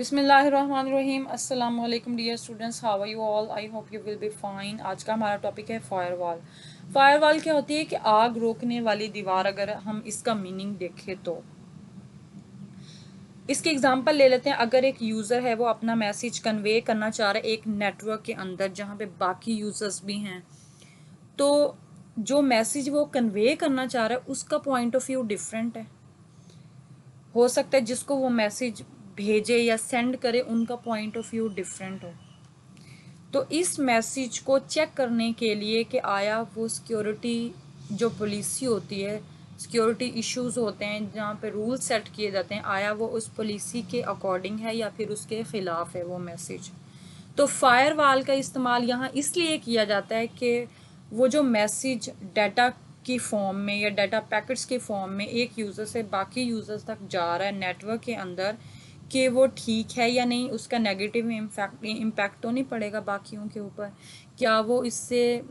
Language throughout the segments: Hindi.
बिस्मिल्लाहिर्रहमानिर्रहीम। अस्सलाम वालेकुम dear students, how are you all? I hope you will be fine. आज का हमारा टॉपिक है फायरवॉल। फायरवॉल क्या होती है कि आग रोकने वाली दीवार। अगर हम इसका मीनिंग देखें तो इसके एग्जांपल ले लेते हैं। अगर एक यूज़र है वो अपना मैसेज कन्वे करना चाह रहा है एक नेटवर्क के अंदर जहाँ पे बाकी यूज़र्स भी हैं, तो जो मैसेज वो कन्वे करना चाह रहा है उसका पॉइंट ऑफ व्यू डिफरेंट है। हो सकता है जिसको वो मैसेज भेजे या सेंड करे उनका पॉइंट ऑफ व्यू डिफरेंट हो। तो इस मैसेज को चेक करने के लिए कि आया वो सिक्योरिटी जो पॉलिसी होती है, सिक्योरिटी इश्यूज होते हैं जहाँ पे रूल सेट किए जाते हैं, आया वो उस पॉलिसी के अकॉर्डिंग है या फिर उसके ख़िलाफ़ है वो मैसेज। तो फायरवॉल का इस्तेमाल यहाँ इसलिए किया जाता है कि वो जो मैसेज डाटा की फॉर्म में या डाटा पैकेट्स के फॉर्म में एक यूज़र से बाकी यूज़र्स तक जा रहा है नेटवर्क के अंदर, कि वो ठीक है या नहीं, उसका नेगेटिव इम्पैक्ट तो नहीं पड़ेगा बाकियों के ऊपर, क्या वो इससे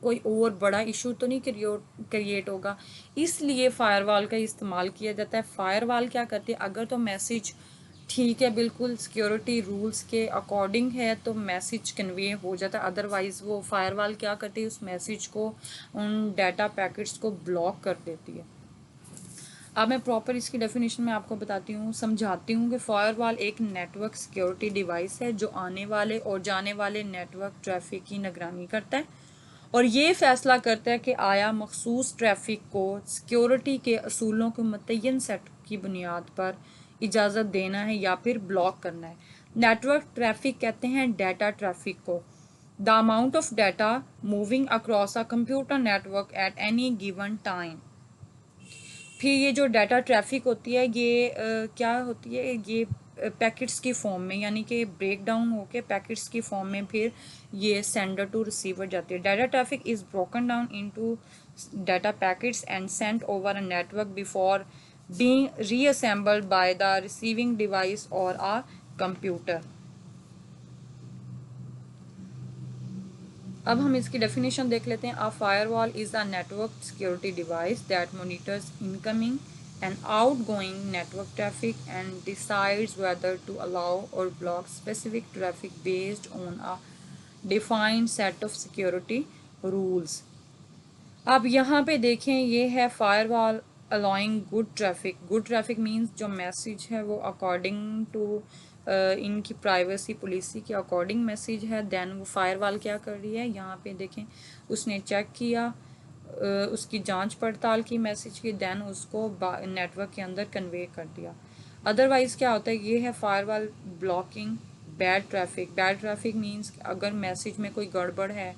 कोई और बड़ा इशू तो नहीं क्रिएट होगा। इसलिए फायरवॉल का इस्तेमाल किया जाता है। फायरवॉल क्या करती है, अगर तो मैसेज ठीक है बिल्कुल सिक्योरिटी रूल्स के अकॉर्डिंग है तो मैसेज कन्वे हो जाता है, अदरवाइज़ वो फायरवॉल क्या करती है उस मैसेज को, उन डाटा पैकेट्स को ब्लॉक कर देती है। अब मैं प्रॉपर इसकी डेफिनेशन में आपको बताती हूँ, समझाती हूँ कि फायरवॉल एक नेटवर्क सिक्योरिटी डिवाइस है जो आने वाले और जाने वाले नेटवर्क ट्रैफिक की निगरानी करता है और ये फैसला करता है कि आया मखसूस ट्रैफिक को सिक्योरिटी के असूलों के मुतय्यन सेट की बुनियाद पर इजाज़त देना है या फिर ब्लॉक करना है। नेटवर्क ट्रैफिक कहते हैं डाटा ट्रैफिक को, the amount of data moving across a computer network at any given time. फिर ये जो डाटा ट्रैफिक होती है ये क्या होती है, ये पैकेट्स की फॉर्म में, यानी कि ब्रेक डाउन होके पैकेट्स की फॉर्म में फिर ये सेंडर टू रिसीवर जाती है। Data traffic is broken down into data packets and sent over a network before being reassembled by the receiving device or a computer. अब हम इसकी डेफिनेशन देख लेते हैं। A firewall is a network security device that monitors incoming and outgoing network traffic and decides whether to allow or block specific traffic based on a defined set of security rules. अब यहाँ पे देखें, ये है firewall allowing good traffic. Good traffic means जो मैसेज है वो अकॉर्डिंग टू इनकी प्राइवेसी पॉलिसी के अकॉर्डिंग मैसेज है। देन वो फायरवॉल क्या कर रही है, यहाँ पे देखें, उसने चेक किया, उसकी जांच पड़ताल की मैसेज की, देन उसको नेटवर्क के अंदर कन्वे कर दिया। अदरवाइज़ क्या होता है, ये है firewall blocking bad traffic. Bad traffic means अगर मैसेज में कोई गड़बड़ है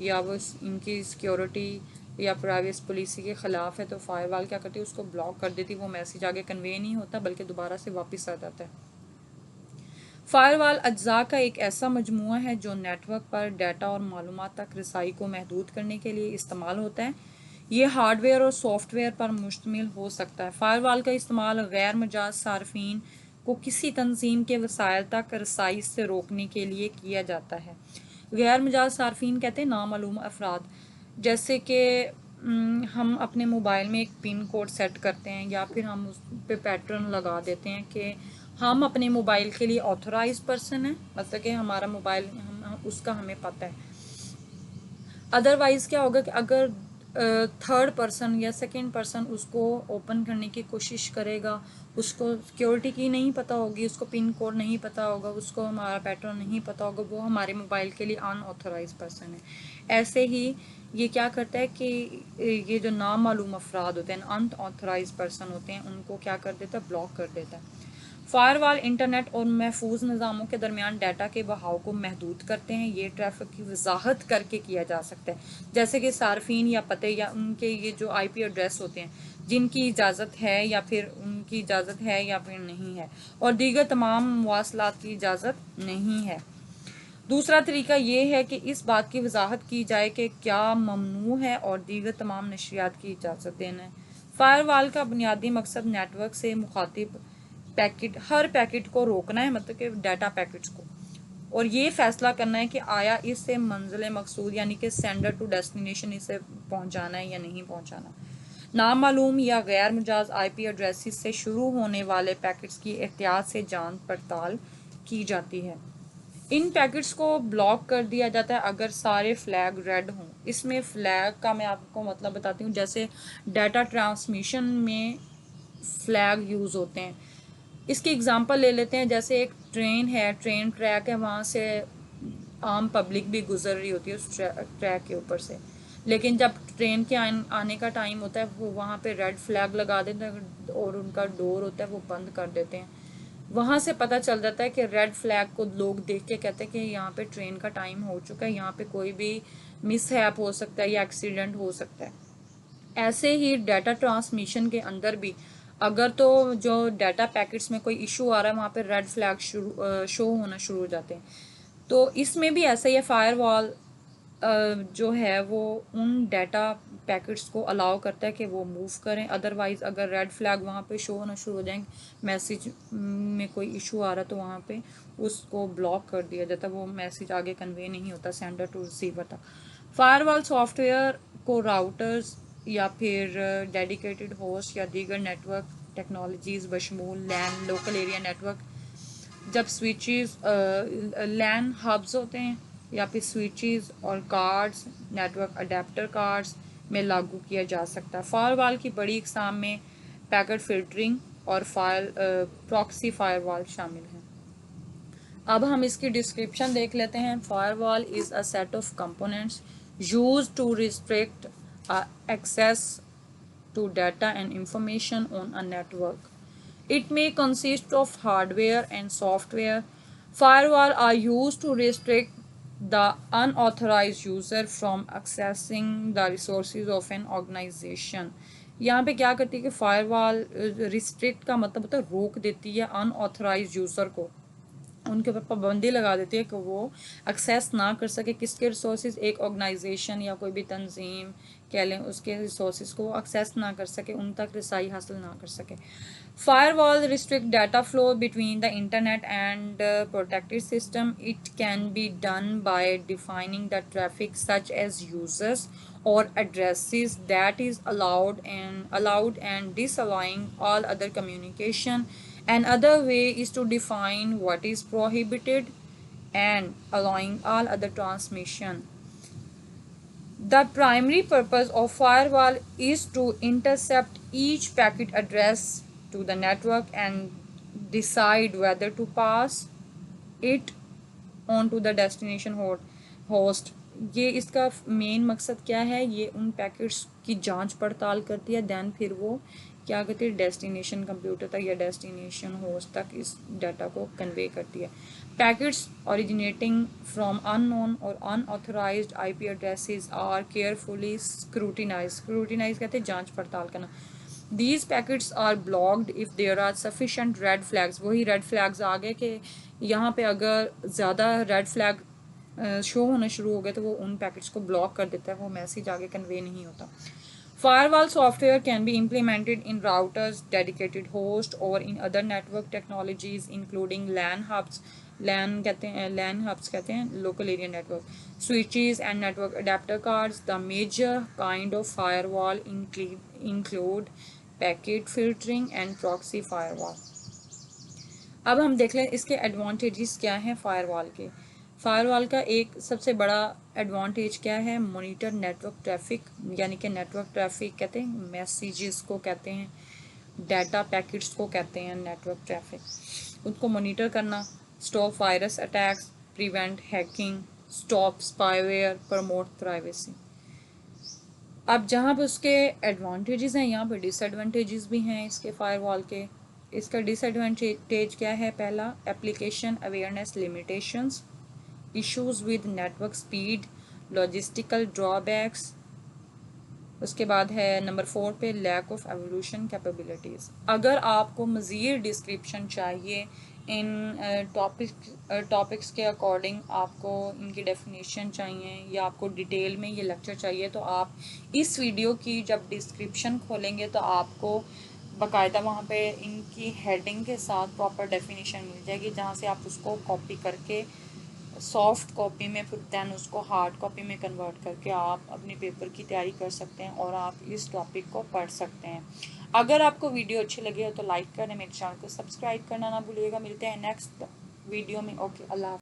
या वो इनकी सिक्योरिटी या प्राइवेसी पॉलिसी के ख़िलाफ़ है तो फायरवॉल क्या करती है, उसको ब्लॉक कर देती। वो मैसेज आगे कन्वे नहीं होता बल्कि दोबारा से वापस आ जाता है। फायरवॉल अज्जा का एक ऐसा मजमूआ है जो नेटवर्क पर डाटा और मालूमात तक रसाई को महदूद करने के लिए इस्तेमाल होता है। ये हार्डवेयर और सॉफ्टवेयर पर मुश्तमिल हो सकता है। फायरवॉल का इस्तेमाल गैर मजाज सार्फिन को किसी तंजीम के वसाइल तक रसाई से रोकने के लिए किया जाता है। गैर मजाज सार्फिन कहते हैं नामालूम अफराद, जैसे कि हम अपने मोबाइल में एक पिन कोड सेट करते हैं या फिर हम उस पे पैटर्न लगा देते हैं कि हम अपने मोबाइल के लिए ऑथराइज पर्सन हैं, मतलब कि हमारा मोबाइल उसका हमें पता है। अदरवाइज़ क्या होगा कि अगर थर्ड पर्सन या सेकंड पर्सन उसको ओपन करने की कोशिश करेगा, उसको सिक्योरिटी की नहीं पता होगी, उसको पिन कोड नहीं पता होगा, उसको हमारा पैटर्न नहीं पता होगा, वो हमारे मोबाइल के लिए अनऑथराइज पर्सन है। ऐसे ही ये क्या करता है कि ये जो नामालूम अफराद होते हैं, अनऑथराइज पर्सन होते हैं, उनको क्या कर देता है, ब्लॉक कर देता है। फायरवॉल इंटरनेट और महफूज निज़ामों के दरमियान डाटा के बहाव को महदूद करते हैं। ये ट्रैफिक की वजाहत करके किया जा सकता है, जैसे कि सार्फिन या पते या उनके ये जो IP एड्रेस होते हैं जिनकी इजाज़त है या फिर उनकी इजाज़त है या फिर नहीं है, और दीगर तमाम मवासलात की इजाज़त नहीं है। दूसरा तरीका ये है कि इस बात की वजाहत की जाए कि क्या ममनू है और दीगर तमाम नशरियात की इजाज़त देना है। फायरवॉल का बुनियादी मकसद नेटवर्क से मुखातिब हर पैकेट को रोकना है, मतलब कि डाटा पैकेट्स को, और ये फैसला करना है कि आया इससे मंजिल मकसूद यानी कि सेंडर टू डेस्टिनेशन इसे पहुंचाना है या नहीं पहुंचाना। नामालूम या गैर मुजाज IP एड्रेसेस से शुरू होने वाले पैकेट्स की एहतियात से जांच पड़ताल की जाती है। इन पैकेट्स को ब्लॉक कर दिया जाता है अगर सारे फ्लैग रेड हों। इसमें फ्लैग का मैं आपको मतलब बताती हूँ, जैसे डाटा ट्रांसमिशन में फ्लैग यूज़ होते हैं। इसकी एग्जांपल ले लेते हैं, जैसे एक ट्रेन है, ट्रेन ट्रैक है, वहाँ से आम पब्लिक भी गुजर रही होती है उस ट्रैक के ऊपर से, लेकिन जब ट्रेन के आने का टाइम होता है वो वहाँ पे रेड फ्लैग लगा देते हैं और उनका डोर होता है वो बंद कर देते हैं। वहाँ से पता चल जाता है कि रेड फ्लैग को लोग देख के कहते हैं कि यहाँ पे ट्रेन का टाइम हो चुका है, यहाँ पे कोई भी मिसहैप हो सकता है या एक्सीडेंट हो सकता है। ऐसे ही डाटा ट्रांसमिशन के अंदर भी अगर तो जो डाटा पैकेट्स में कोई इशू आ रहा है वहाँ पे रेड फ्लैग शो होना शुरू हो जाते हैं। तो इसमें भी ऐसा ही है, फायरवॉल जो है वो उन डाटा पैकेट्स को अलाउ करता है कि वो मूव करें। अदरवाइज़ अगर रेड फ्लैग वहाँ पे शो होना शुरू हो जाएंगे, मैसेज में कोई इशू आ रहा है, तो वहाँ पे उसको ब्लॉक कर दिया जाता है, वो मैसेज आगे कन्वे नहीं होता सेंडर टू रिसीवर तक। फायरवॉल सॉफ्टवेयर को राउटर्स या फिर डेडिकेटेड होस्ट या दीगर नेटवर्क टेक्नोलॉजीज़ बशमूल लैन लोकल एरिया नेटवर्क, जब स्विचेस लैन हब्स होते हैं या फिर स्विचेस और कार्ड्स नेटवर्क अडेप्टर कार्ड्स में लागू किया जा सकता है। फायरवॉल की बड़ी इकसाम में पैकेट फिल्टरिंग और प्रॉक्सी फायरवॉल शामिल हैं। अब हम इसकी डिस्क्रिप्शन देख लेते हैं। Firewall is a set of components used to restrict access to data and information on a network. It may consist of hardware and software. Firewalls are used to restrict the unauthorized user from accessing the resources of an organization. यहाँ पे क्या करती है कि फायरवॉल रिस्ट्रिक्ट का मतलब होता है रोक देती है अनऑथराइज यूज़र को, उनके ऊपर पाबंदी लगा देती है कि वो एक्सेस ना कर सके किसके रिसोर्सेज, एक ऑर्गेनाइजेशन या कोई भी तंजीम कह लें उसके रिसोर्सेज को एक्सेस ना कर सके, उन तक रसाई हासिल ना कर सके। Firewall restrict data flow between the internet and protected system. It can be done by defining the traffic such as users or addresses that is allowed and disallowing all other communication. Another way is to define what is prohibited and allowing all other transmission. The primary purpose of firewall is to intercept each packet address to the network and decide whether to pass it on to the destination host. ये इसका मेन मकसद क्या है, ये उन पैकेट्स की जांच पड़ताल करती है, देन फिर वो क्या करती है डेस्टिनेशन कंप्यूटर तक या डेस्टिनेशन होस्ट तक इस डाटा को कन्वे करती है। पैकेट्स ओरिजिनेटिंग फ्रॉम अननोन और unauthorized IP addresses are carefully scrutinize कहते हैं जांच पड़ताल करना। These packets are blocked if there are sufficient red flags. वही red flags आ गए कि यहाँ पे अगर ज़्यादा red flag शो होना शुरू हो गए तो वो उन पैकेट्स को ब्लॉक कर देता है, वो मैसेज आगे कन्वे नहीं होता। Firewall software can be implemented in routers, dedicated host or in other network technologies including LAN hubs. LAN कहते हैं local area network, switches and network adapter cards. The major kind of firewall include packet filtering and proxy firewall. अब हम देख लें इसके एडवांटेजेस क्या हैं फायरवॉल के। फायरवॉल का एक सबसे बड़ा एडवांटेज क्या है, मॉनिटर नेटवर्क ट्रैफिक, यानी कि नेटवर्क ट्रैफिक कहते हैं मैसेजेस को, कहते हैं डाटा पैकेट्स को, कहते हैं नेटवर्क ट्रैफिक, उनको मॉनिटर करना, stop virus attacks, prevent hacking, stop spyware, promote privacy. अब जहाँ पे उसके एडवांटेजेस हैं यहाँ पे डिसएडवांटेजेस भी हैं इसके फायरवॉल के। इसका डिसएडवांटेज क्या है, पहला application awareness limitations, issues with network speed, logistical drawbacks. उसके बाद है नंबर 4 पे लैक ऑफ एवोल्यूशन कैपेबिलिटीज़। अगर आपको मज़ीद डिस्क्रिप्शन चाहिए इन टॉपिक्स के अकॉर्डिंग, आपको इनकी डेफिनेशन चाहिए या आपको डिटेल में ये लेक्चर चाहिए, तो आप इस वीडियो की जब डिस्क्रिप्शन खोलेंगे तो आपको बाकायदा वहाँ पे इनकी हेडिंग के साथ प्रॉपर डेफिनेशन मिल जाएगी, जहाँ से आप उसको कॉपी करके सॉफ्ट कॉपी में फिर दैन उसको हार्ड कॉपी में कन्वर्ट करके आप अपने पेपर की तैयारी कर सकते हैं और आप इस टॉपिक को पढ़ सकते हैं। अगर आपको वीडियो अच्छी लगी हो तो लाइक करें, मेरे चैनल को सब्सक्राइब करना ना भूलिएगा। मिलते हैं नेक्स्ट वीडियो में। ओके, अल्लाह।